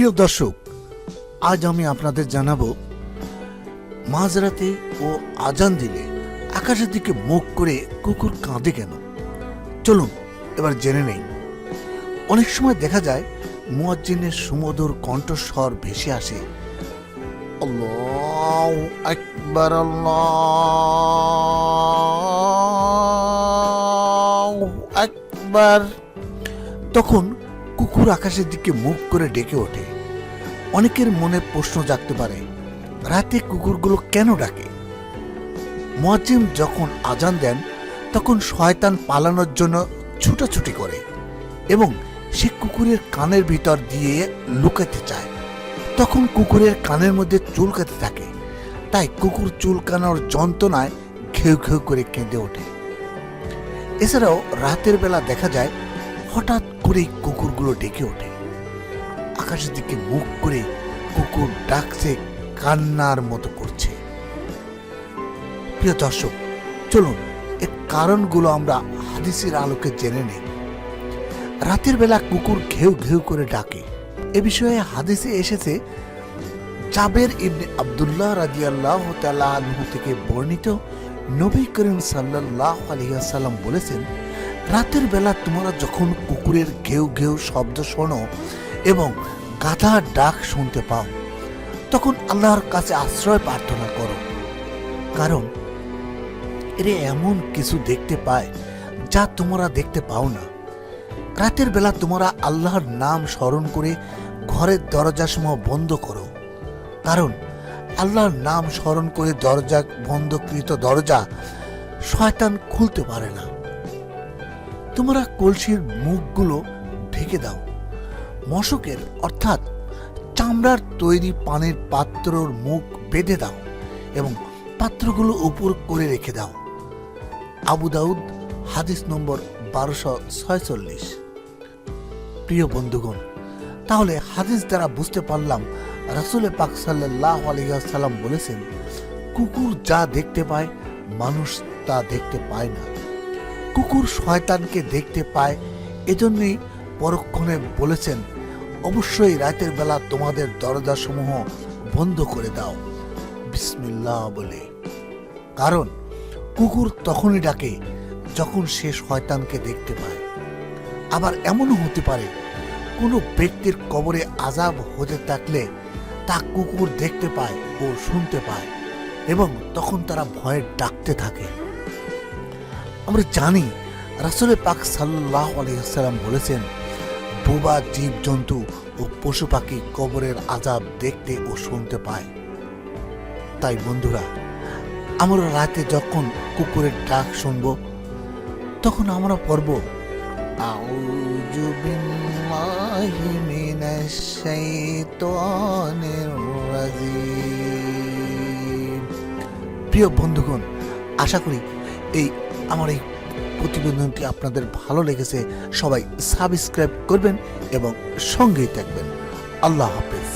প্রিয় দর্শক, আজ আমি আপনাদের জানাবো মাঝরাতে ও আজান দিলে আকাশের দিকে মুখ করে কুকুর কাঁদে কেন। চলুন এবার জেনে নেই। অনেক সময় দেখা যায় মুয়াজ্জিনের সুমধুর কণ্ঠস্বর ভেসে আসে, আল্লাহু আকবার, আল্লাহু আকবার। তখন কুকুর আকাশের দিকে মুখ করে ডেকে ওঠে। অনেকের মনে প্রশ্ন জাগতে পারে, রাতে কুকুরগুলো কেন ডাকে? মুয়াজ্জিন যখন আজান দেন তখন শয়তান পালানোর জন্য ছুটাছুটি করে এবং সে কুকুরের কানের ভিতর দিয়ে লুকাতে চায়। তখন কুকুরের কানের মধ্যে চুলকাতে থাকে, তাই কুকুর চুলকানোর যন্ত্রণায় ঘেউ ঘেউ করে কেঁদে ওঠে। এছাড়াও রাতের বেলা দেখা যায় হঠাৎ করেই কুকুরগুলো ডেকে ওঠে। আকাশের দিকে মুখ করে কুকুর ডাকছে, কান্নার মতো করছে। প্রিয় দর্শক, চলুন এর কারণগুলো আমরা হাদিসের আলোকে জেনে নেই। রাতের বেলা কুকুর ঘেউ ঘেউ করে ডাকে, এ বিষয়ে হাদিসে এসেছে। জাবের ইবনে আব্দুল্লাহ রাদিয়াল্লাহু তাআলা আনহু থেকে বর্ণিত, নবী করিম সাল্লাল্লাহু আলাইহি ওয়াসাল্লাম বলেছেন, রাতের বেলা তোমরা যখন কুকুরের ঘেউ ঘেউ শব্দ শোনো এবং গাধার ডাক শুনতে পাও, তখন আল্লাহর কাছে আশ্রয় প্রার্থনা করো, কারণ এরা এমন কিছু দেখতে পায় যা তোমরা দেখতে পাও না। রাতের বেলা তোমরা আল্লাহর নাম স্মরণ করে ঘরের দরজাসমূহ বন্ধ করো, কারণ আল্লাহর নাম স্মরণ করে বন্ধকৃত দরজা শয়তান খুলতে পারে না। তোমরা কলসির মুখগুলো ঢেকে দাও, মশকের অর্থাৎ চামড়ার তৈরি পানির পাত্রর মুখ বেঁধে দাও এবং পাত্রগুলো উপর করে রেখে দাও। আবু দাউদ, হাদিস নম্বর 1246। প্রিয় বন্ধুগণ, তাহলে হাদিস দ্বারা বুঝতে পারলাম রাসূল পাক সাল্লাল্লাহু আলাইহি ওয়াসাল্লাম বলেছেন, কুকুর যা দেখতে পায় মানুষ তা দেখতে পায় না। কুকুর শয়তানকে দেখতে পায়, এজন্যই পরক্ষণে বলেছেন, অবশ্যই রাতের বেলা তোমাদের দরজাসমূহ বন্ধ করে দাও বিসমিল্লাহ বলে, কারণ কুকুর তখনই ডাকে যখন সে শয়তানকে দেখতে পায়। আবার এমনও হতে পারে কোনো ব্যক্তির কবরে আযাব হতে থাকলে তা কুকুর দেখতে পায় ও শুনতে পায় এবং তখন তারা ভয়ে ডাকতে থাকে। আমরা জানি রাসূল পাক সাল্লাল্লাহু আলাইহি ওয়াসাল্লাম বলেছেন, বোবা জীবজন্তু ও পশু পাখি কবরের আযাব দেখতে ও শুনতে পায়। তাই বন্ধুরা, আমরা রাতে যখন কুকুরের ডাক শুনব তখন আমরা পড়ব, আউযু বিল্লাহি মিনাশ শাইতানির রাজিম। প্রিয় বন্ধুগণ, আশা করি আমার এই প্রতিবেদনটি আপনাদের ভালো লেগেছে। সবাই সাবস্ক্রাইব করবেন এবং সঙ্গেই থাকবেন। আল্লাহ হাফেজ।